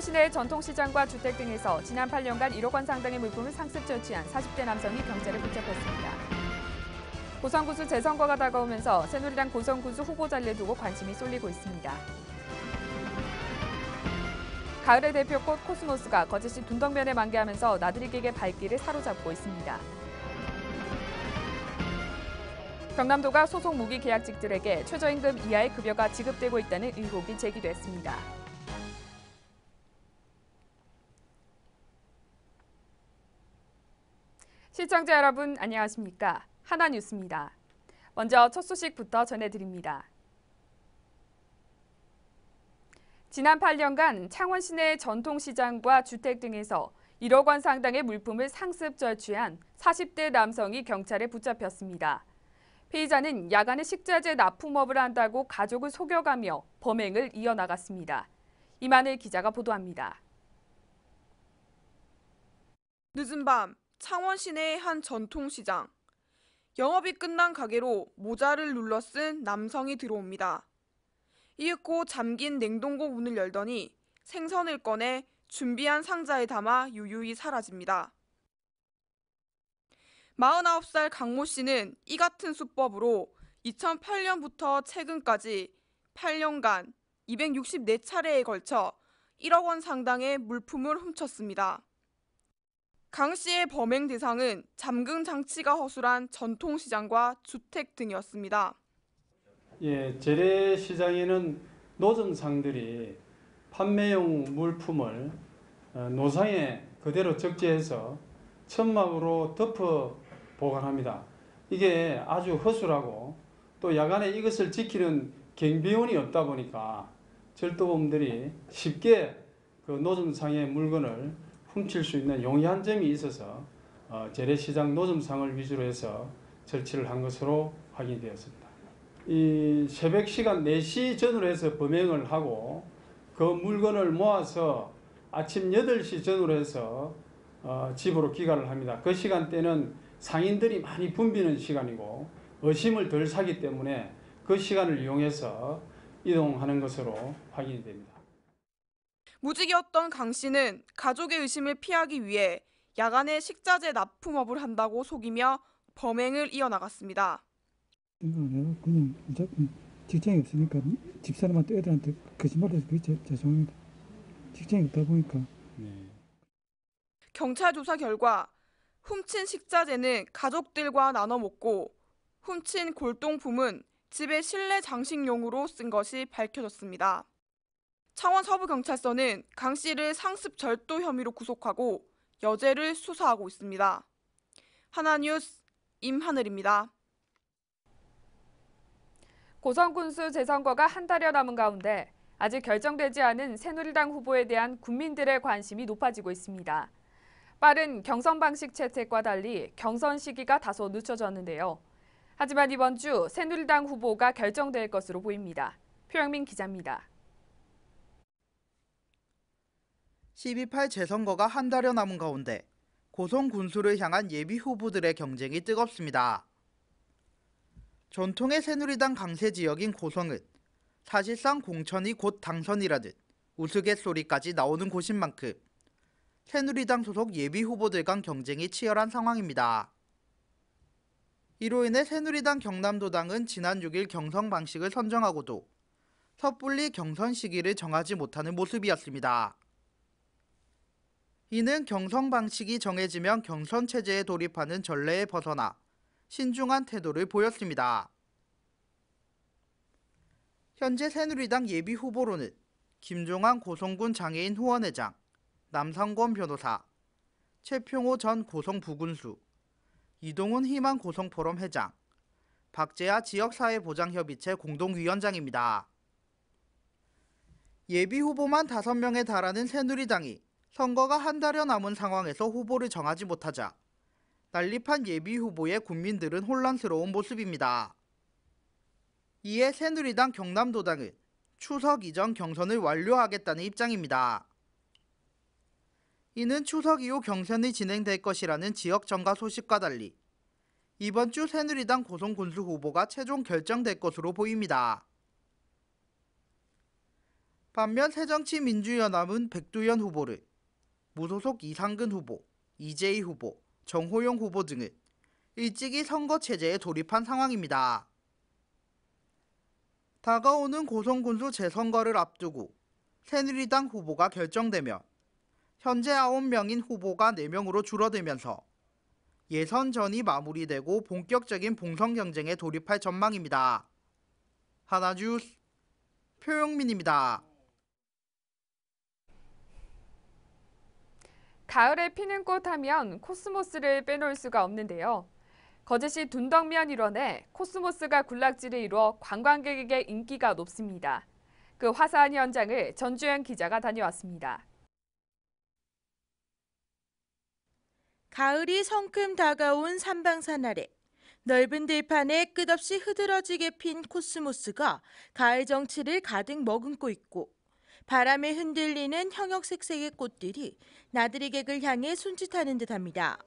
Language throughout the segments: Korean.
시내 전통시장과 주택 등에서 지난 8년간 1억 원 상당의 물품을 상습 절취한 40대 남성이 경찰에 붙잡혔습니다. 고성군수 재선거가 다가오면서 새누리당 고성군수 후보 자리를 두고 관심이 쏠리고 있습니다. 가을의 대표꽃 코스모스가 거제시 둔덕면에 만개하면서 나들이객의 발길을 사로잡고 있습니다. 경남도가 소속 무기 계약직들에게 최저임금 이하의 급여가 지급되고 있다는 의혹이 제기됐습니다. 시청자 여러분 안녕하십니까? 하나뉴스입니다. 먼저 첫 소식부터 전해드립니다. 지난 8년간 창원 시내 전통시장과 주택 등에서 1억 원 상당의 물품을 상습 절취한 40대 남성이 경찰에 붙잡혔습니다. 피의자는 야간에 식자재 납품업을 한다고 가족을 속여가며 범행을 이어나갔습니다. 이만일 기자가 보도합니다. 늦은 밤 창원 시내의 한 전통시장. 영업이 끝난 가게로 모자를 눌러 쓴 남성이 들어옵니다. 이윽고 잠긴 냉동고 문을 열더니 생선을 꺼내 준비한 상자에 담아 유유히 사라집니다. 49살 강모 씨는 이 같은 수법으로 2008년부터 최근까지 8년간 264차례에 걸쳐 1억 원 상당의 물품을 훔쳤습니다. 강 씨의 범행 대상은 잠금 장치가 허술한 전통시장과 주택 등이었습니다. 재래시장에는 노점상들이 판매용 물품을 노상에 그대로 적재해서 천막으로 덮어 보관합니다. 이게 아주 허술하고 또 야간에 이것을 지키는 경비원이 없다 보니까 절도범들이 쉽게 그 노점상의 물건을 훔칠 수 있는 용이한 점이 있어서 재래시장 노점상을 위주로 해서 절취를 한 것으로 확인이 되었습니다. 이 새벽 시간 4시 전후로 해서 범행을 하고 그 물건을 모아서 아침 8시 전후로 해서 집으로 귀가를 합니다. 그 시간대는 상인들이 많이 붐비는 시간이고 의심을 덜 사기 때문에 그 시간을 이용해서 이동하는 것으로 확인이 됩니다. 무직이었던 강 씨는 가족의 의심을 피하기 위해 야간에 식자재 납품업을 한다고 속이며 범행을 이어나갔습니다. 내가 그냥 직장이 없으니까 집사람한테 애들한테 거짓말해서 그게 죄송합니다. 직장이 없다 보니까. 경찰 조사 결과 훔친 식자재는 가족들과 나눠 먹고 훔친 골동품은 집의 실내 장식용으로 쓴 것이 밝혀졌습니다. 창원 서부경찰서는 강 씨를 상습 절도 혐의로 구속하고 여죄를 수사하고 있습니다. 하나뉴스 임하늘입니다. 고성군수 재선거가 한 달여 남은 가운데 아직 결정되지 않은 새누리당 후보에 대한 국민들의 관심이 높아지고 있습니다. 빠른 경선 방식 채택과 달리 경선 시기가 다소 늦춰졌는데요. 하지만 이번 주 새누리당 후보가 결정될 것으로 보입니다. 표영민 기자입니다. 12.8 재선거가 한 달여 남은 가운데 고성 군수를 향한 예비 후보들의 경쟁이 뜨겁습니다. 전통의 새누리당 강세 지역인 고성은 사실상 공천이 곧 당선이라듯 우스갯소리까지 나오는 곳인 만큼 새누리당 소속 예비 후보들 간 경쟁이 치열한 상황입니다. 이로 인해 새누리당 경남도당은 지난 6일 경선 방식을 선정하고도 섣불리 경선 시기를 정하지 못하는 모습이었습니다. 이는 경선 방식이 정해지면 경선 체제에 돌입하는 전례에 벗어나 신중한 태도를 보였습니다. 현재 새누리당 예비 후보로는 김종환 고성군 장애인 후원회장, 남상권 변호사, 최평호 전 고성 부군수, 이동훈 희망 고성포럼 회장, 박재하 지역사회보장협의체 공동위원장입니다. 예비 후보만 5명에 달하는 새누리당이 선거가 한 달여 남은 상황에서 후보를 정하지 못하자 난립한 예비 후보에 국민들은 혼란스러운 모습입니다. 이에 새누리당 경남도당은 추석 이전 경선을 완료하겠다는 입장입니다. 이는 추석 이후 경선이 진행될 것이라는 지역 정가 소식과 달리 이번 주 새누리당 고성 군수 후보가 최종 결정될 것으로 보입니다. 반면 새정치민주연합은 백두현 후보를, 무소속 이상근 후보, 이재희 후보, 정호영 후보 등은 일찍이 선거 체제에 돌입한 상황입니다. 다가오는 고성군수 재선거를 앞두고 새누리당 후보가 결정되면 현재 9명인 후보가 4명으로 줄어들면서 예선전이 마무리되고 본격적인 본선 경쟁에 돌입할 전망입니다. 하나뉴스 표영민입니다. 가을에 피는 꽃 하면 코스모스를 빼놓을 수가 없는데요. 거제시 둔덕면 일원에 코스모스가 군락지를 이루어 관광객에게 인기가 높습니다. 그 화사한 현장을 전주현 기자가 다녀왔습니다. 가을이 성큼 다가온 삼방산 아래 넓은 들판에 끝없이 흐드러지게 핀 코스모스가 가을 정취를 가득 머금고 있고 바람에 흔들리는 형형색색의 꽃들이 나들이 객을 향해 손짓하는 듯합니다.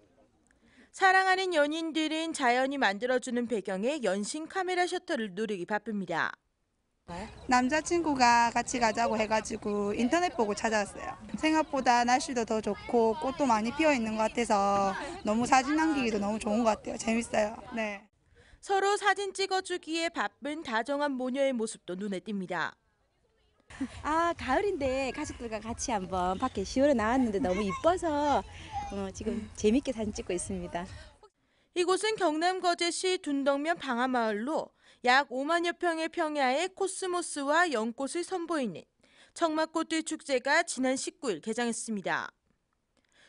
사랑하는 연인들은 자연이 만들어주는 배경에 연신 카메라 셔터를 누르기 바쁩니다. 남자친구가 같이 가자고 해가지고 인터넷 보고 찾아왔어요. 생각보다 날씨도 더 좋고 꽃도 많이 피어 있는 것 같아서 너무 사진 남기기도 너무 좋은 것 같아요. 재밌어요. 네. 서로 사진 찍어주기에 바쁜 다정한 모녀의 모습도 눈에 띕니다. 가을인데 가족들과 같이 한번 밖에 시원해 나왔는데 너무 이뻐서 지금 재밌게 사진 찍고 있습니다. 이곳은 경남 거제시 둔덕면 방아마을로 약 5만여 평의 평야에 코스모스와 연꽃을 선보이는 청마꽃들 축제가 지난 19일 개장했습니다.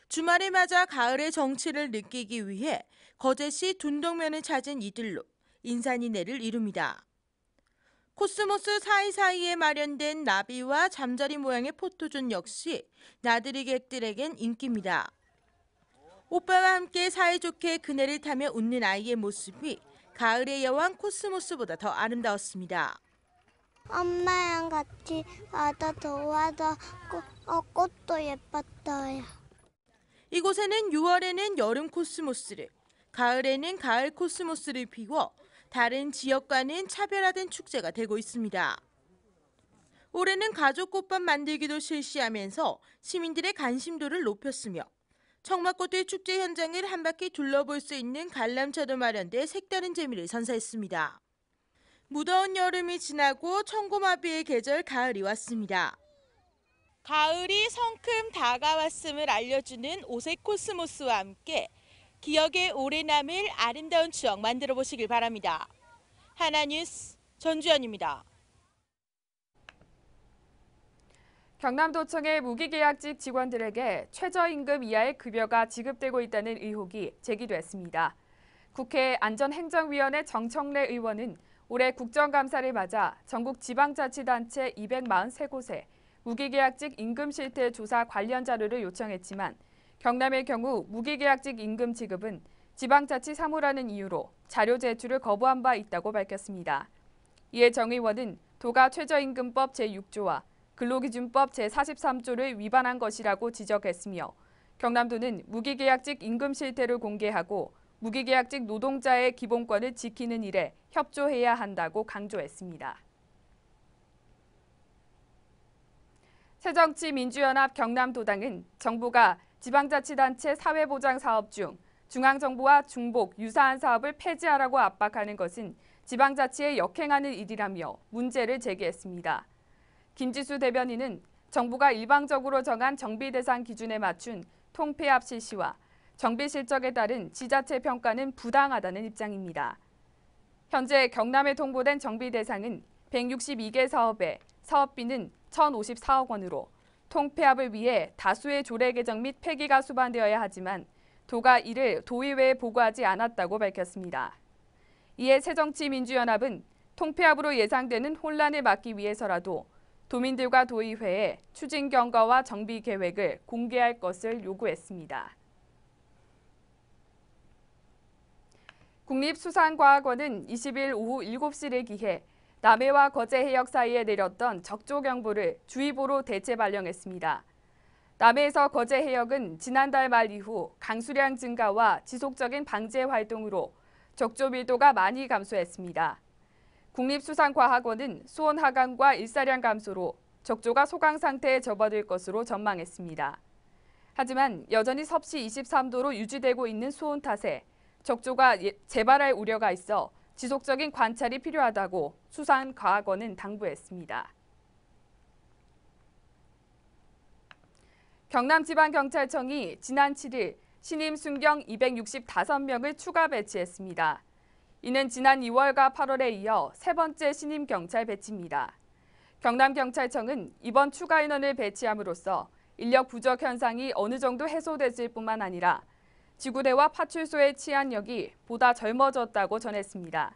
주말을 맞아 가을의 정취를 느끼기 위해 거제시 둔덕면을 찾은 이들로 인산인해를 이룹니다. 코스모스 사이사이에 마련된 나비와 잠자리 모양의 포토존 역시 나들이 객들에겐 인기입니다. 오빠와 함께 사이좋게 그네를 타며 웃는 아이의 모습이 가을의 여왕 코스모스보다 더 아름다웠습니다. 엄마랑 같이 와서 도와서 꽃도 예뻤어요. 이곳에는 6월에는 여름 코스모스를, 가을에는 가을 코스모스를 피워 다른 지역과는 차별화된 축제가 되고 있습니다. 올해는 가족 꽃밭 만들기도 실시하면서 시민들의 관심도를 높였으며 청마꽃들 축제 현장을 한 바퀴 둘러볼 수 있는 관람차도 마련돼 색다른 재미를 선사했습니다. 무더운 여름이 지나고 청고마비의 계절 가을이 왔습니다. 가을이 성큼 다가왔음을 알려주는 오색 코스모스와 함께 기억에 오래 남을 아름다운 추억 만들어 보시길 바랍니다. 하나뉴스 전주현입니다. 경남도청의 무기계약직 직원들에게 최저임금 이하의 급여가 지급되고 있다는 의혹이 제기됐습니다. 국회 안전행정위원회 정청래 의원은 올해 국정감사를 맞아 전국 지방자치단체 243곳에 무기계약직 임금 실태 조사 관련 자료를 요청했지만 경남의 경우 무기계약직 임금 지급은 지방자치 사무라는 이유로 자료 제출을 거부한 바 있다고 밝혔습니다. 이에 정 의원은 도가 최저임금법 제6조와 근로기준법 제43조를 위반한 것이라고 지적했으며 경남도는 무기계약직 임금 실태를 공개하고 무기계약직 노동자의 기본권을 지키는 일에 협조해야 한다고 강조했습니다. 새정치민주연합 경남도당은 정부가 지방자치단체 사회보장 사업 중 중앙정부와 중복, 유사한 사업을 폐지하라고 압박하는 것은 지방자치에 역행하는 일이라며 문제를 제기했습니다. 김지수 대변인은 정부가 일방적으로 정한 정비 대상 기준에 맞춘 통폐합 실시와 정비 실적에 따른 지자체 평가는 부당하다는 입장입니다. 현재 경남에 통보된 정비 대상은 162개 사업에 사업비는 1,054억 원으로 통폐합을 위해 다수의 조례 개정 및 폐기가 수반되어야 하지만 도가 이를 도의회에 보고하지 않았다고 밝혔습니다. 이에 새정치민주연합은 통폐합으로 예상되는 혼란을 막기 위해서라도 도민들과 도의회에 추진 경과와 정비 계획을 공개할 것을 요구했습니다. 국립수산과학원은 20일 오후 7시를 기해 남해와 거제 해역 사이에 내렸던 적조경보를 주의보로 대체 발령했습니다. 남해에서 거제 해역은 지난달 말 이후 강수량 증가와 지속적인 방제 활동으로 적조 밀도가 많이 감소했습니다. 국립수산과학원은 수온 하강과 일사량 감소로 적조가 소강 상태에 접어들 것으로 전망했습니다. 하지만 여전히 섭씨 23도로 유지되고 있는 수온 탓에 적조가 재발할 우려가 있어 지속적인 관찰이 필요하다고 수산과학원은 당부했습니다. 경남지방경찰청이 지난 7일 신임 순경 265명을 추가 배치했습니다. 이는 지난 2월과 8월에 이어 세 번째 신임 경찰 배치입니다. 경남경찰청은 이번 추가 인원을 배치함으로써 인력 부족 현상이 어느 정도 해소됐을 뿐만 아니라 지구대와 파출소의 치안력이 보다 젊어졌다고 전했습니다.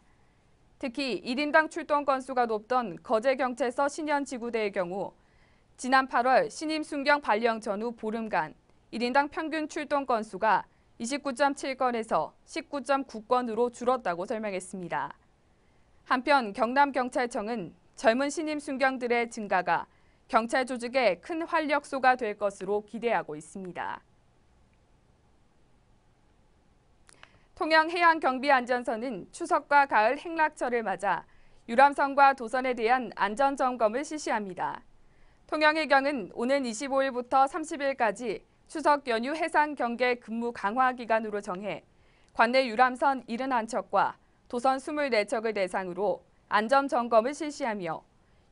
특히 1인당 출동 건수가 높던 거제경찰서 신현지구대의 경우 지난 8월 신임 순경 발령 전후 보름간 1인당 평균 출동 건수가 29.7건에서 19.9건으로 줄었다고 설명했습니다. 한편 경남경찰청은 젊은 신임 순경들의 증가가 경찰 조직에 큰 활력소가 될 것으로 기대하고 있습니다. 통영해양경비안전선은 추석과 가을 행락철을 맞아 유람선과 도선에 대한 안전점검을 실시합니다. 통영해경은 오는 25일부터 30일까지 추석 연휴 해상 경계 근무 강화 기간으로 정해 관내 유람선 71척과 도선 24척을 대상으로 안전 점검을 실시하며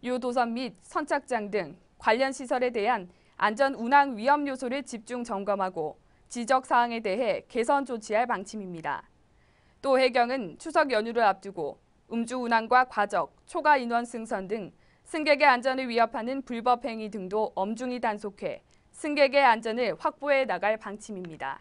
유도선 및 선착장 등 관련 시설에 대한 안전 운항 위험 요소를 집중 점검하고 지적 사항에 대해 개선 조치할 방침입니다. 또 해경은 추석 연휴를 앞두고 음주 운항과 과적, 초과 인원 승선 등 승객의 안전을 위협하는 불법 행위 등도 엄중히 단속해 승객의 안전을 확보해 나갈 방침입니다.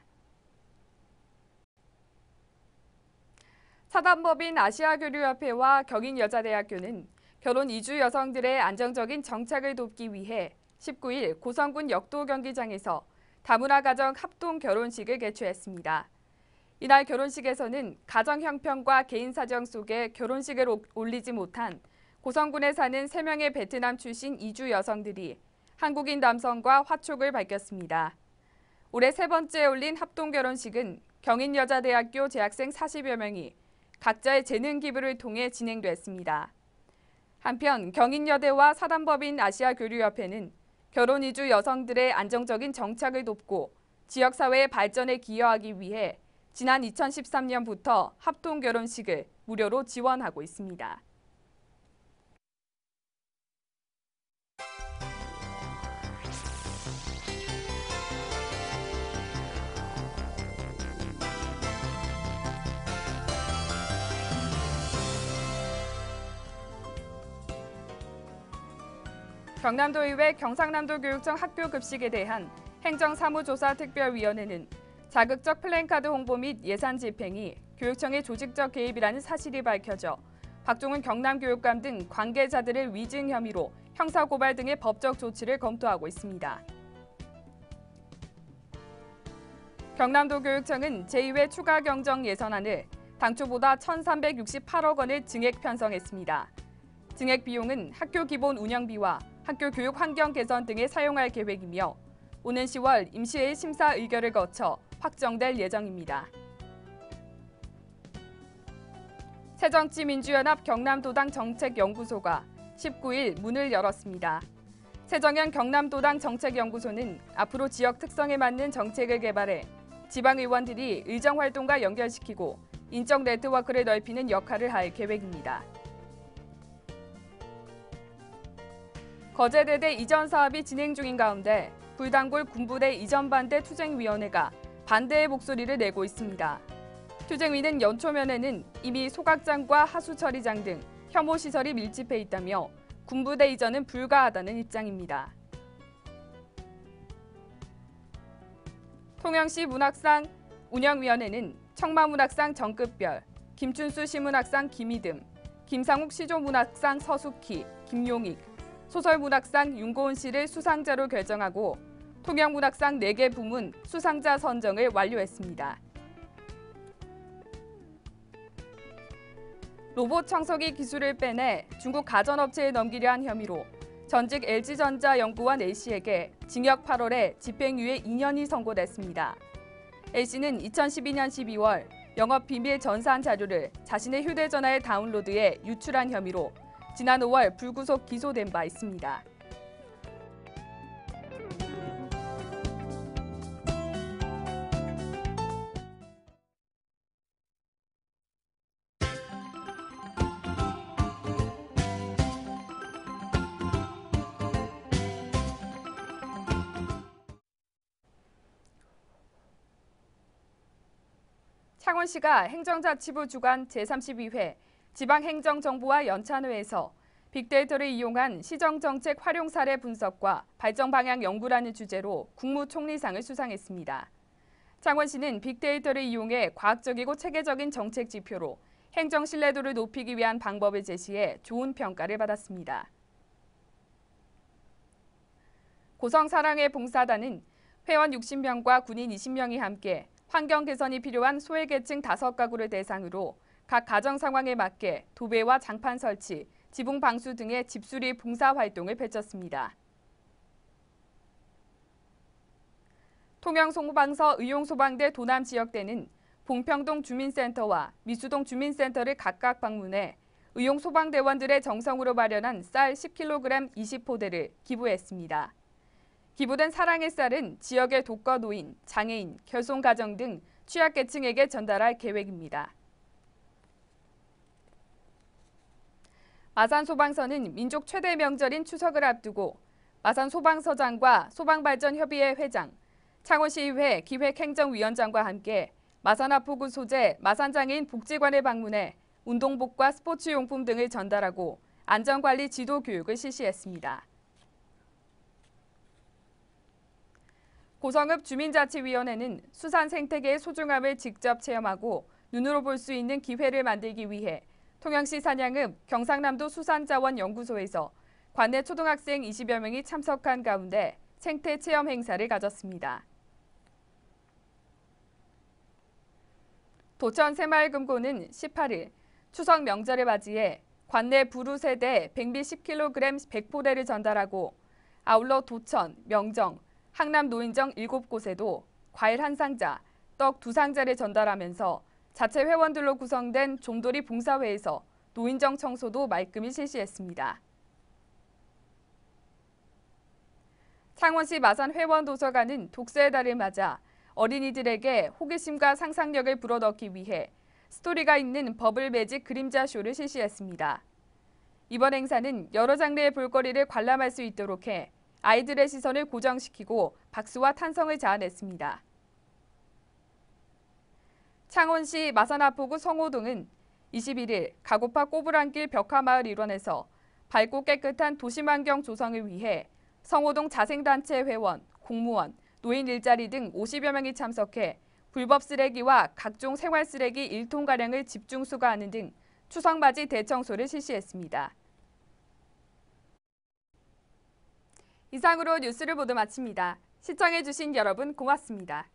사단법인 아시아교류협회와 경인여자대학교는 결혼 이주 여성들의 안정적인 정착을 돕기 위해 19일 고성군 역도 경기장에서 다문화 가정 합동 결혼식을 개최했습니다. 이날 결혼식에서는 가정 형편과 개인 사정 속에 결혼식을 올리지 못한 고성군에 사는 3명의 베트남 출신 이주 여성들이 한국인 남성과 화촉을 밝혔습니다. 올해 세 번째 열린 합동 결혼식은 경인여자대학교 재학생 40여 명이 각자의 재능 기부를 통해 진행됐습니다. 한편 경인여대와 사단법인 아시아교류협회는 결혼 이주 여성들의 안정적인 정착을 돕고 지역사회의 발전에 기여하기 위해 지난 2013년부터 합동 결혼식을 무료로 지원하고 있습니다. 경남도의회 경상남도교육청 학교급식에 대한 행정사무조사특별위원회는 자극적 플랜카드 홍보 및 예산 집행이 교육청의 조직적 개입이라는 사실이 밝혀져 박종훈 경남교육감 등 관계자들을 위증 혐의로 형사고발 등의 법적 조치를 검토하고 있습니다. 경남도교육청은 제2회 추가 경정 예산안을 당초보다 1,368억 원을 증액 편성했습니다. 증액 비용은 학교 기본 운영비와 학교 교육 환경 개선 등에 사용할 계획이며 오는 10월 임시회의 심사 의결을 거쳐 확정될 예정입니다. 새정치민주연합 경남도당 정책연구소가 19일 문을 열었습니다. 새정현 경남도당 정책연구소는 앞으로 지역 특성에 맞는 정책을 개발해 지방의원들이 의정활동과 연결시키고 인적 네트워크를 넓히는 역할을 할 계획입니다. 거제대대 이전 사업이 진행 중인 가운데 불단골 군부대 이전 반대 투쟁위원회가 반대의 목소리를 내고 있습니다. 투쟁위는 연초면에는 이미 소각장과 하수처리장 등 혐오 시설이 밀집해 있다며 군부대 이전은 불가하다는 입장입니다. 통영시 문학상 운영위원회는 청마문학상 정급별, 김춘수 시문학상 김이듬, 김상욱 시조문학상 서숙희, 김용익, 소설문학상 윤고은 씨를 수상자로 결정하고 통영문학상 4개 부문 수상자 선정을 완료했습니다. 로봇 청소기 기술을 빼내 중국 가전업체에 넘기려 한 혐의로 전직 LG전자 연구원 A씨에게 징역 8월에 집행유예 2년이 선고됐습니다. A씨는 2012년 12월 영업비밀 전산 자료를 자신의 휴대전화에 다운로드해 유출한 혐의로 지난 5월 불구속 기소된 바 있습니다. 창원시가 행정자치부 주관 제32회 지방행정정보화 연찬회에서 빅데이터를 이용한 시정정책 활용 사례 분석과 발전 방향 연구라는 주제로 국무총리상을 수상했습니다. 창원시는 빅데이터를 이용해 과학적이고 체계적인 정책 지표로 행정 신뢰도를 높이기 위한 방법을 제시해 좋은 평가를 받았습니다. 고성사랑의 봉사단은 회원 60명과 군인 20명이 함께 환경 개선이 필요한 소외계층 5가구를 대상으로 각 가정 상황에 맞게 도배와 장판 설치, 지붕 방수 등의 집수리 봉사 활동을 펼쳤습니다. 통영소방서 의용소방대 도남지역대는 봉평동 주민센터와 미수동 주민센터를 각각 방문해 의용소방대원들의 정성으로 마련한 쌀 10kg 20포대를 기부했습니다. 기부된 사랑의 쌀은 지역의 독거 노인, 장애인, 결손가정 등 취약계층에게 전달할 계획입니다. 마산소방서는 민족 최대 명절인 추석을 앞두고 마산소방서장과 소방발전협의회 회장, 창원시의회 기획행정위원장과 함께 마산하포구 소재 마산장애인 복지관을 방문해 운동복과 스포츠용품 등을 전달하고 안전관리 지도 교육을 실시했습니다. 고성읍 주민자치위원회는 수산 생태계의 소중함을 직접 체험하고 눈으로 볼 수 있는 기회를 만들기 위해 통영시 산양읍 경상남도 수산자원연구소에서 관내 초등학생 20여 명이 참석한 가운데 생태 체험 행사를 가졌습니다. 도천 새마을금고는 18일 추석 명절을 맞이해 관내 부루 세대 백미 10kg 100포대를 전달하고 아울러 도천, 명정, 항남 노인정 7곳에도 과일 1상자, 떡 2상자를 전달하면서 자체 회원들로 구성된 좀돌이 봉사회에서 노인정 청소도 말끔히 실시했습니다. 창원시 마산 회원도서관은 독서의 달을 맞아 어린이들에게 호기심과 상상력을 불어넣기 위해 스토리가 있는 버블 매직 그림자 쇼를 실시했습니다. 이번 행사는 여러 장르의 볼거리를 관람할 수 있도록 해 아이들의 시선을 고정시키고 박수와 탄성을 자아냈습니다. 창원시 마산하포구 성호동은 21일 가고파 꼬부랑길 벽화마을 일원에서 밝고 깨끗한 도심환경 조성을 위해 성호동 자생단체 회원, 공무원, 노인 일자리 등 50여 명이 참석해 불법 쓰레기와 각종 생활 쓰레기 1톤가량을 집중 수거하는 등 추석맞이 대청소를 실시했습니다. 이상으로 뉴스를 모두 마칩니다. 시청해주신 여러분 고맙습니다.